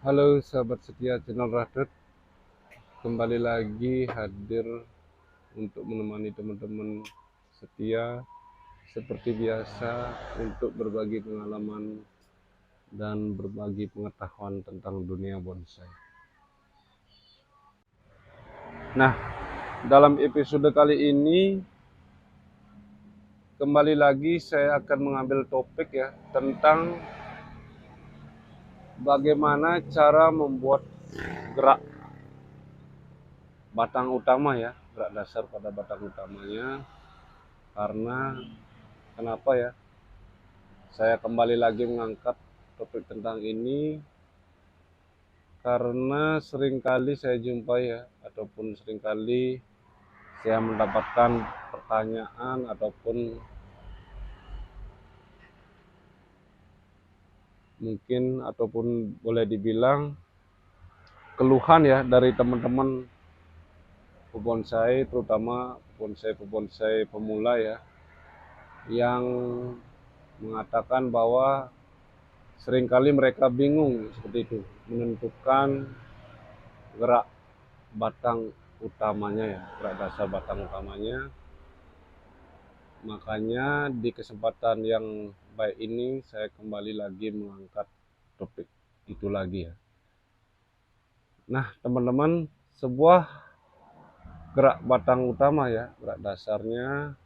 Halo sahabat setia channel Radit, kembali lagi hadir untuk menemani teman-teman setia seperti biasa untuk berbagi pengalaman dan berbagi pengetahuan tentang dunia bonsai. Nah, dalam episode kali ini kembali lagi saya akan mengambil topik ya tentang bagaimana cara membuat gerak batang utama ya, gerak dasar pada batang utamanya. Karena kenapa ya saya kembali lagi mengangkat topik tentang ini, karena seringkali saya jumpai ya, ataupun seringkali saya mendapatkan pertanyaan ataupun mungkin ataupun boleh dibilang keluhan ya dari teman-teman pebonsai, terutama pebonsai pemula ya, yang mengatakan bahwa seringkali mereka bingung seperti itu menentukan gerak batang utamanya ya, gerak dasar batang utamanya. Makanya di kesempatan yang baik ini saya kembali lagi mengangkat topik itu lagi ya. Nah teman-teman, sebuah gerak batang utama ya, gerak dasarnya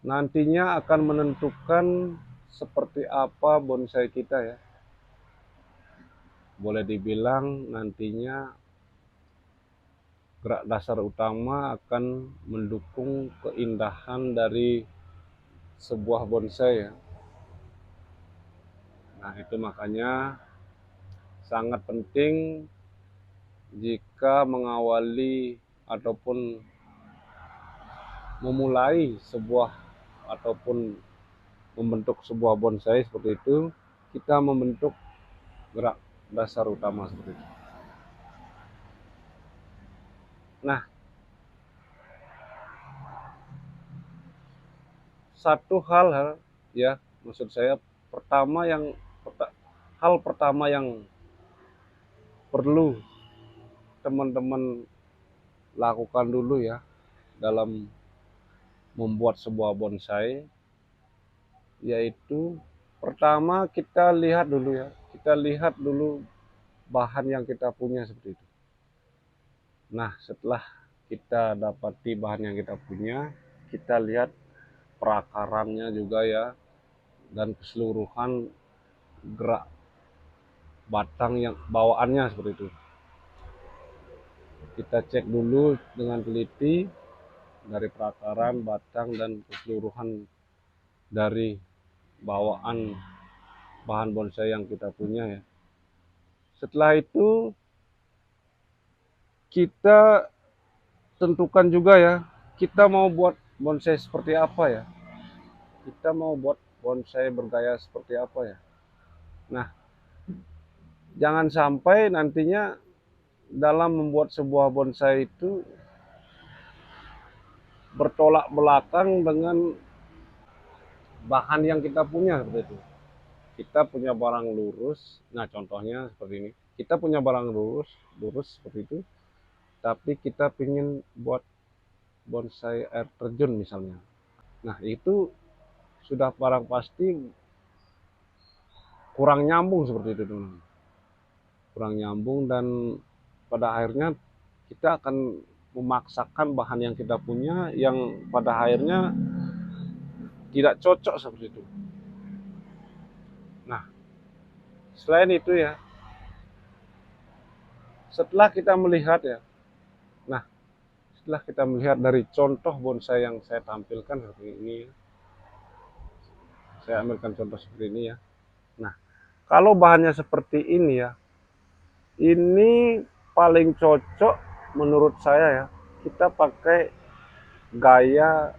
nantinya akan menentukan seperti apa bonsai kita ya. Boleh dibilang nantinya gerak dasar utama akan mendukung keindahan dari sebuah bonsai ya. Nah itu makanya sangat penting jika mengawali ataupun memulai sebuah ataupun membentuk sebuah bonsai seperti itu, kita membentuk gerak dasar utama seperti itu. Nah, satu hal ya, maksud saya pertama yang hal pertama yang perlu teman-teman lakukan dulu ya dalam membuat sebuah bonsai, yaitu pertama kita lihat dulu ya, kita lihat dulu bahan yang kita punya seperti itu. Nah setelah kita dapati bahan yang kita punya, kita lihat perakarannya juga ya, dan keseluruhan gerak batang yang bawaannya seperti itu. Kita cek dulu dengan teliti dari perakaran batang dan keseluruhan dari bawaan bahan bonsai yang kita punya ya. Setelah itu kita tentukan juga ya, kita mau buat bonsai seperti apa ya. Kita mau buat bonsai bergaya seperti apa ya. Nah, jangan sampai nantinya dalam membuat sebuah bonsai itu bertolak belakang dengan bahan yang kita punya seperti itu. Kita punya barang lurus, nah contohnya seperti ini. Kita punya barang lurus, lurus seperti itu, tapi kita ingin buat bonsai air terjun misalnya. Nah itu sudah barang pasti kurang nyambung seperti itu teman. Kurang nyambung dan pada akhirnya kita akan memaksakan bahan yang kita punya yang pada akhirnya tidak cocok seperti itu. Nah selain itu ya, setelah kita melihat ya, nah setelah kita melihat dari contoh bonsai yang saya tampilkan seperti ini, saya ambilkan contoh seperti ini ya. Nah kalau bahannya seperti ini ya, ini paling cocok menurut saya ya, kita pakai gaya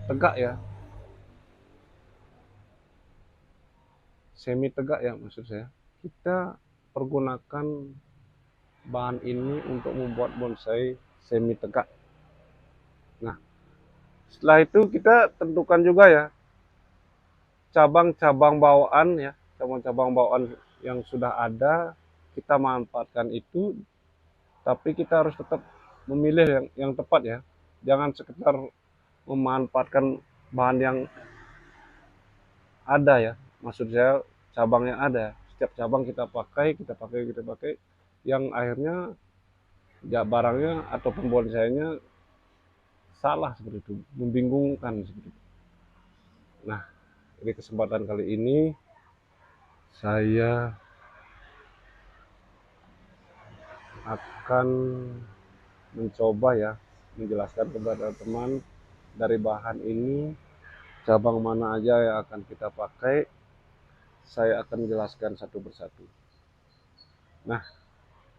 tegak ya, semi tegak ya maksud saya. Kita pergunakan bahan ini untuk membuat bonsai semi tegak. Nah setelah itu kita tentukan juga ya cabang-cabang bawaan ya, cabang-cabang bawaan yang sudah ada kita manfaatkan itu, tapi kita harus tetap memilih yang tepat ya. Jangan sekedar memanfaatkan bahan yang ada ya. Maksud saya cabang yang ada. Setiap cabang kita pakai, yang akhirnya ya barangnya ataupun bonsainya salah seperti itu, membingungkan seperti itu. Nah, di kesempatan kali ini saya akan mencoba ya menjelaskan kepada teman dari bahan ini cabang mana aja yang akan kita pakai. Saya akan jelaskan satu persatu. Nah,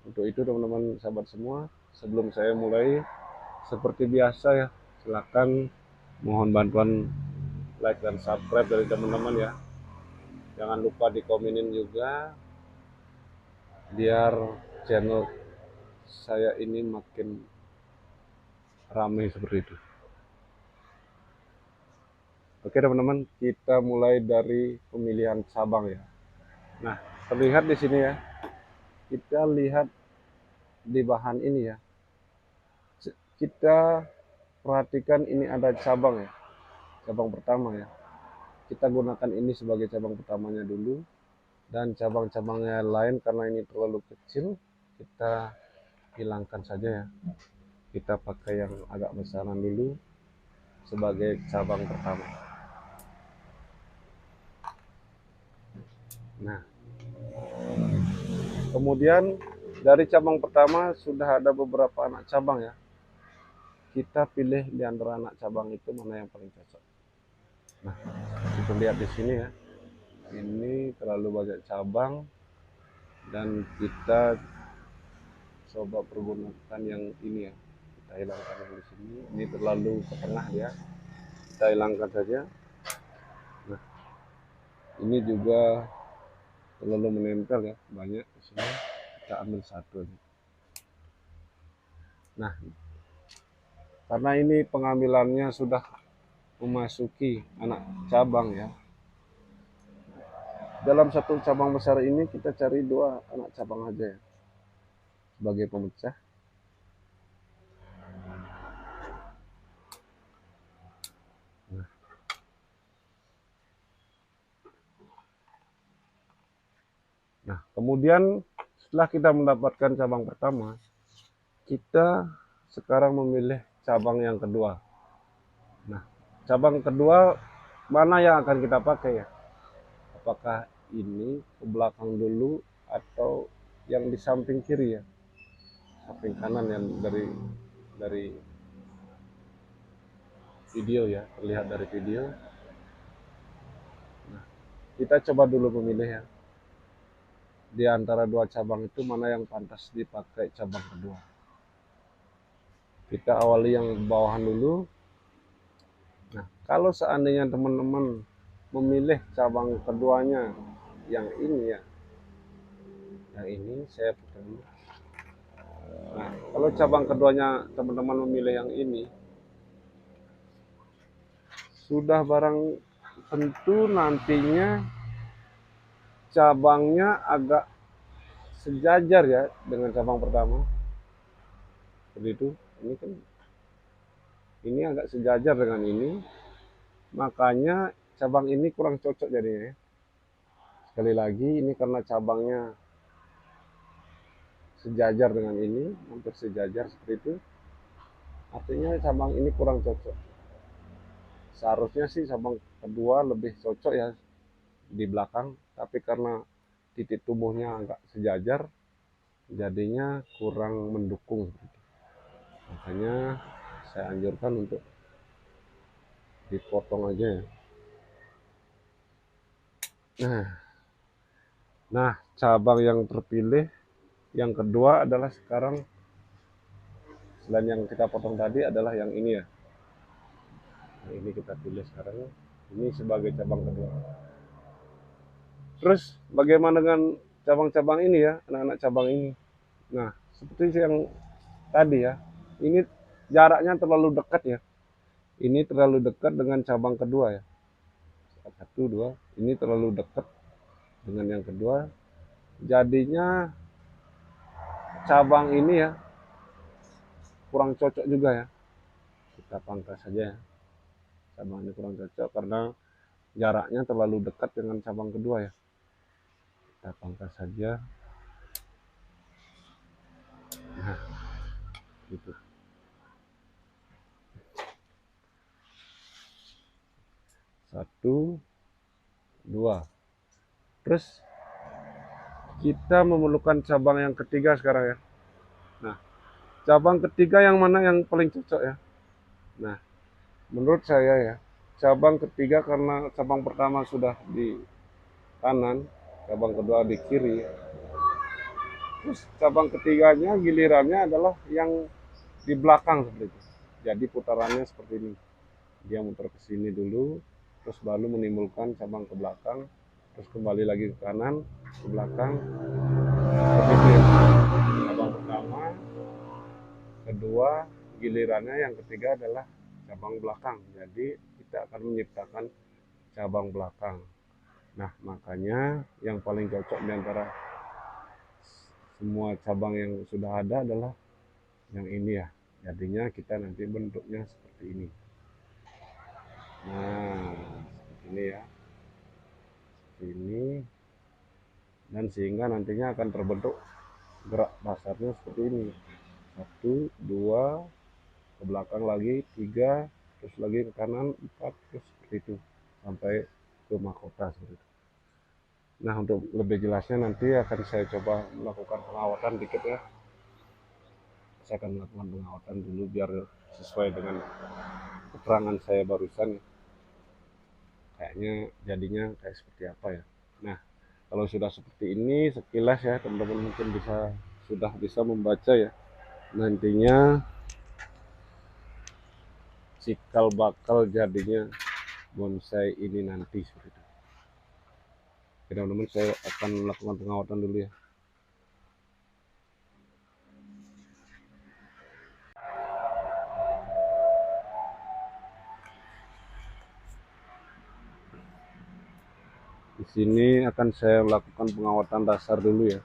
untuk itu teman-teman sahabat semua, sebelum saya mulai seperti biasa ya, silakan mohon bantuan like dan subscribe dari teman-teman ya. Jangan lupa dikomenin juga biar channel saya ini makin ramai seperti itu. Oke teman-teman, kita mulai dari pemilihan cabang ya. Nah, terlihat di sini ya. Kita lihat di bahan ini ya. Kita perhatikan ini ada cabang ya. Cabang pertama ya. Kita gunakan ini sebagai cabang pertamanya dulu. Dan cabang-cabangnya lain karena ini terlalu kecil, kita hilangkan saja ya. Kita pakai yang agak besaran dulu sebagai cabang pertama. Nah, kemudian dari cabang pertama sudah ada beberapa anak cabang ya. Kita pilih di antara anak cabang itu mana yang paling cocok. Nah, kita lihat di sini ya. Ini terlalu banyak cabang dan kita coba pergunakan yang ini ya. Kita hilangkan yang di sini. Ini terlalu ke tengah ya. Kita hilangkan saja. Nah, ini juga terlalu menempel ya, banyak di sini. Kita ambil satu aja. Nah, karena ini pengambilannya sudah memasuki anak cabang ya. Dalam satu cabang besar ini kita cari 2 anak cabang aja ya, sebagai pemecah. Nah, kemudian setelah kita mendapatkan cabang pertama, kita sekarang memilih cabang yang kedua. Nah, cabang kedua mana yang akan kita pakai ya? Apakah ini ke belakang dulu atau yang di samping kiri ya? Samping kanan yang dari video ya, terlihat dari video. Nah, kita coba dulu memilih ya. Di antara 2 cabang itu mana yang pantas dipakai cabang kedua. Kita awali yang bawahan dulu. Nah, kalau seandainya teman-teman memilih cabang keduanya yang ini ya, yang ini saya putar dulu. Nah, kalau cabang keduanya teman-teman memilih yang ini, sudah barang tentu nantinya cabangnya agak sejajar ya dengan cabang pertama. Seperti itu. Ini kan ini agak sejajar dengan ini. Makanya cabang ini kurang cocok jadinya ya. Sekali lagi ini karena cabangnya sejajar dengan ini, hampir sejajar seperti itu. Artinya cabang ini kurang cocok. Seharusnya sih cabang kedua lebih cocok ya di belakang, tapi karena titik tumbuhnya agak sejajar, jadinya kurang mendukung. Makanya saya anjurkan untuk dipotong aja ya. Nah, cabang yang terpilih yang kedua adalah sekarang, selain yang kita potong tadi adalah yang ini ya. Nah, ini kita pilih sekarang, ini sebagai cabang kedua. Terus bagaimana dengan cabang-cabang ini ya, anak-anak cabang ini. Nah, seperti yang tadi ya, ini jaraknya terlalu dekat ya. Ini terlalu dekat dengan cabang kedua ya. satu dua, ini terlalu dekat dengan yang kedua, jadinya cabang ini ya kurang cocok juga ya, kita pangkas saja ya. Cabang ini kurang cocok karena jaraknya terlalu dekat dengan cabang kedua ya, kita pangkas saja. Nah gitu, satu dua. Terus kita memerlukan cabang yang ketiga sekarang ya. Nah, cabang ketiga yang mana yang paling cocok ya? Nah, menurut saya ya, cabang ketiga karena cabang pertama sudah di kanan, cabang kedua di kiri. Terus cabang ketiganya gilirannya adalah yang di belakang seperti itu. Jadi putarannya seperti ini. Dia muter ke sini dulu, terus baru menimbulkan cabang ke belakang, terus kembali lagi ke kanan, ke belakang. Seperti itu ya. Cabang pertama, kedua, gilirannya yang ketiga adalah cabang belakang. Jadi kita akan menciptakan cabang belakang. Nah, makanya yang paling cocok di antara semua cabang yang sudah ada adalah yang ini ya. Jadinya kita nanti bentuknya seperti ini. Nah, seperti ini ya. Seperti ini. Dan sehingga nantinya akan terbentuk gerak dasarnya seperti ini. Satu, dua, ke belakang lagi, tiga, terus lagi ke kanan, empat, terus seperti itu. Sampai ke mahkota seperti itu. Nah, untuk lebih jelasnya nanti akan saya coba melakukan pengawatan dikit ya. Saya akan melakukan pengawatan dulu biar sesuai dengan keterangan saya barusan. Kayaknya jadinya kayak seperti apa ya. Nah, kalau sudah seperti ini sekilas ya teman-teman mungkin sudah bisa membaca ya. Nantinya cikal bakal jadinya bonsai ini nanti seperti itu. Teman-teman saya akan melakukan pengawatan dulu ya. Di sini akan saya lakukan pengawatan dasar dulu ya,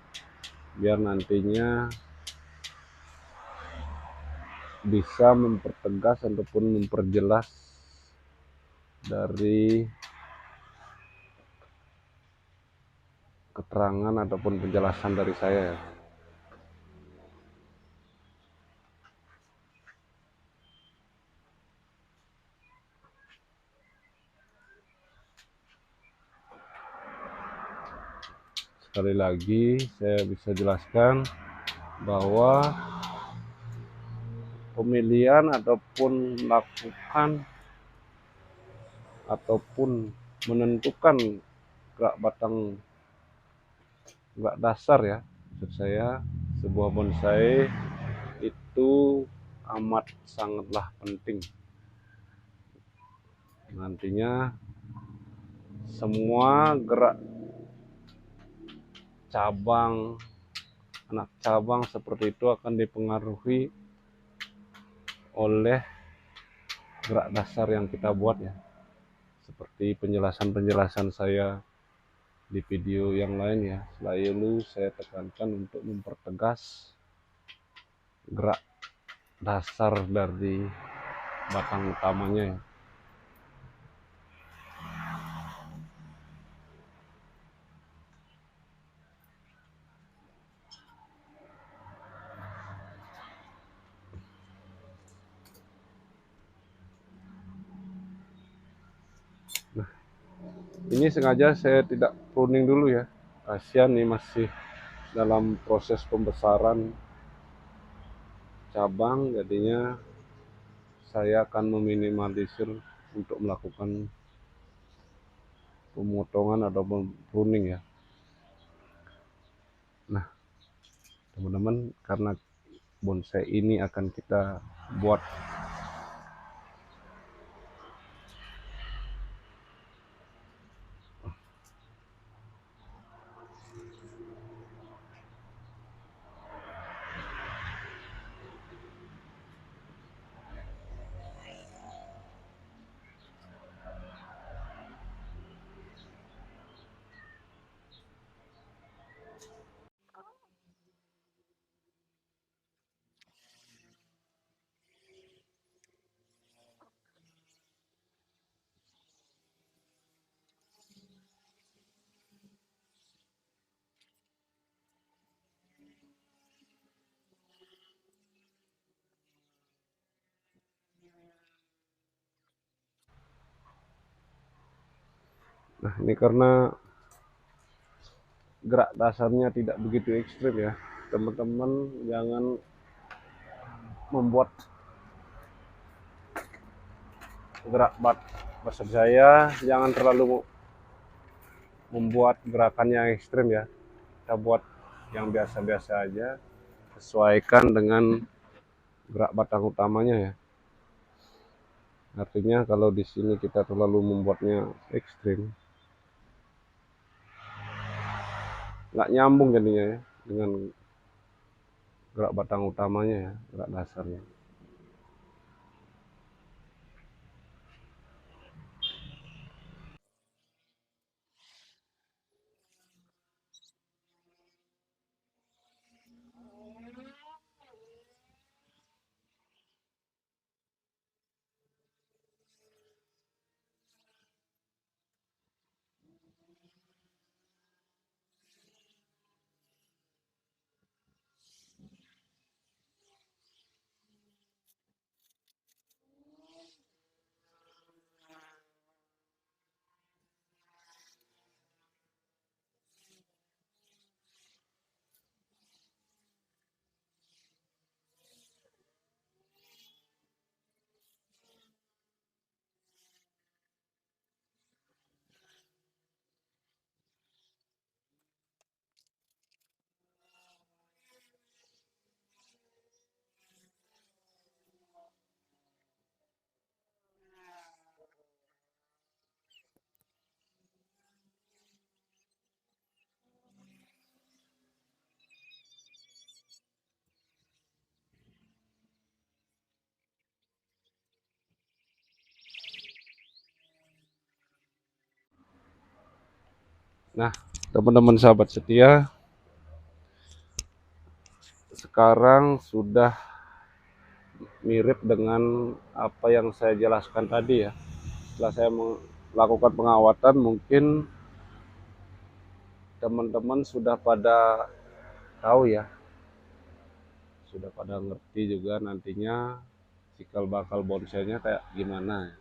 biar nantinya bisa mempertegas ataupun memperjelas dari keterangan ataupun penjelasan dari saya ya. Sekali lagi saya bisa jelaskan bahwa pemilihan ataupun melakukan ataupun menentukan gerak batang, gerak dasar ya, maksud saya sebuah bonsai itu amat sangatlah penting. Nantinya semua gerak cabang, anak cabang seperti itu akan dipengaruhi oleh gerak dasar yang kita buat ya. Seperti penjelasan-penjelasan saya di video yang lain ya, selalu saya tekankan untuk mempertegas gerak dasar dari batang utamanya ya. Nah, ini sengaja saya tidak pruning dulu ya, kasihan nih masih dalam proses pembesaran cabang, jadinya saya akan meminimalisir untuk melakukan pemotongan atau pruning ya. Nah teman-teman, karena bonsai ini akan kita buat Nah, ini karena gerak dasarnya tidak begitu ekstrim ya, teman-teman jangan membuat gerak dasar saya, jangan terlalu membuat gerakan yang ekstrim ya, kita buat yang biasa-biasa aja, sesuaikan dengan gerak batang utamanya ya. Artinya kalau di sini kita terlalu membuatnya ekstrim, nggak nyambung jadinya ya dengan gerak batang utamanya ya, gerak dasarnya. Nah, teman-teman sahabat setia, sekarang sudah mirip dengan apa yang saya jelaskan tadi ya. Setelah saya melakukan pengawatan, mungkin teman-teman sudah pada tahu ya, sudah pada ngerti juga nantinya cikal bakal bonsainya kayak gimana.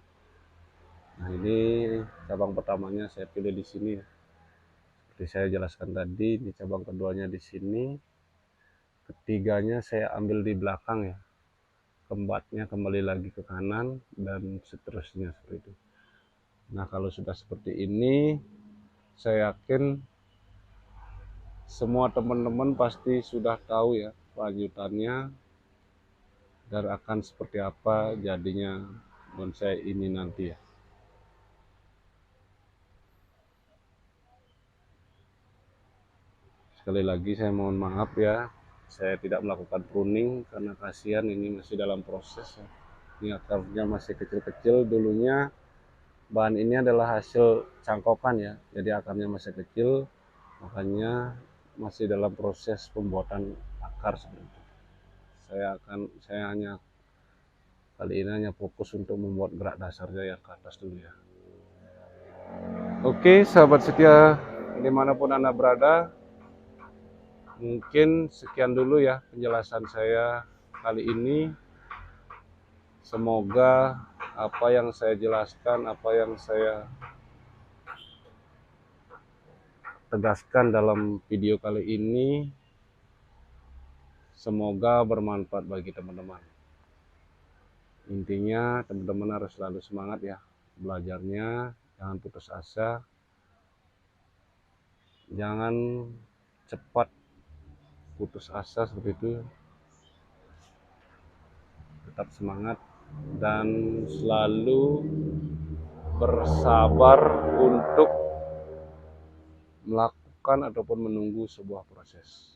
Nah, ini cabang pertamanya saya pilih di sini ya. Seperti saya jelaskan tadi, di cabang keduanya di sini, ketiganya saya ambil di belakang ya. Kembatnya kembali lagi ke kanan dan seterusnya seperti itu. Nah, kalau sudah seperti ini, saya yakin semua teman-teman pasti sudah tahu ya lanjutannya dan akan seperti apa jadinya bonsai ini nanti ya. Sekali lagi saya mohon maaf ya, saya tidak melakukan pruning karena kasihan ini masih dalam proses ya. Ini akarnya masih kecil-kecil, dulunya bahan ini adalah hasil cangkokan ya, jadi akarnya masih kecil, makanya masih dalam proses pembuatan akar seperti itu. Saya hanya kali ini hanya fokus untuk membuat gerak dasarnya yang ke atas dulu ya. Oke sahabat setia dimanapun Anda berada, mungkin sekian dulu ya penjelasan saya kali ini. Semoga apa yang saya jelaskan, apa yang saya tegaskan dalam video kali ini, semoga bermanfaat bagi teman-teman. Intinya teman-teman harus selalu semangat ya belajarnya, jangan putus asa, jangan cepat putus asa seperti itu, tetap semangat dan selalu bersabar untuk melakukan ataupun menunggu sebuah proses.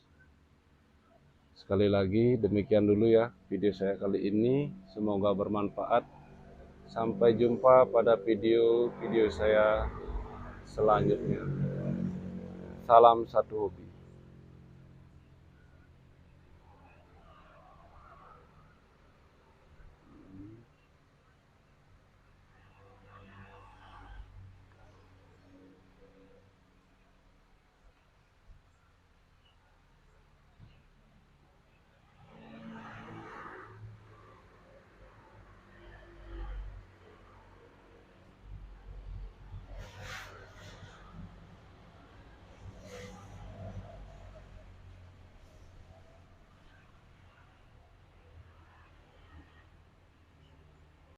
Sekali lagi demikian dulu ya video saya kali ini, semoga bermanfaat. Sampai jumpa pada video-video saya selanjutnya. Salam satu hobi.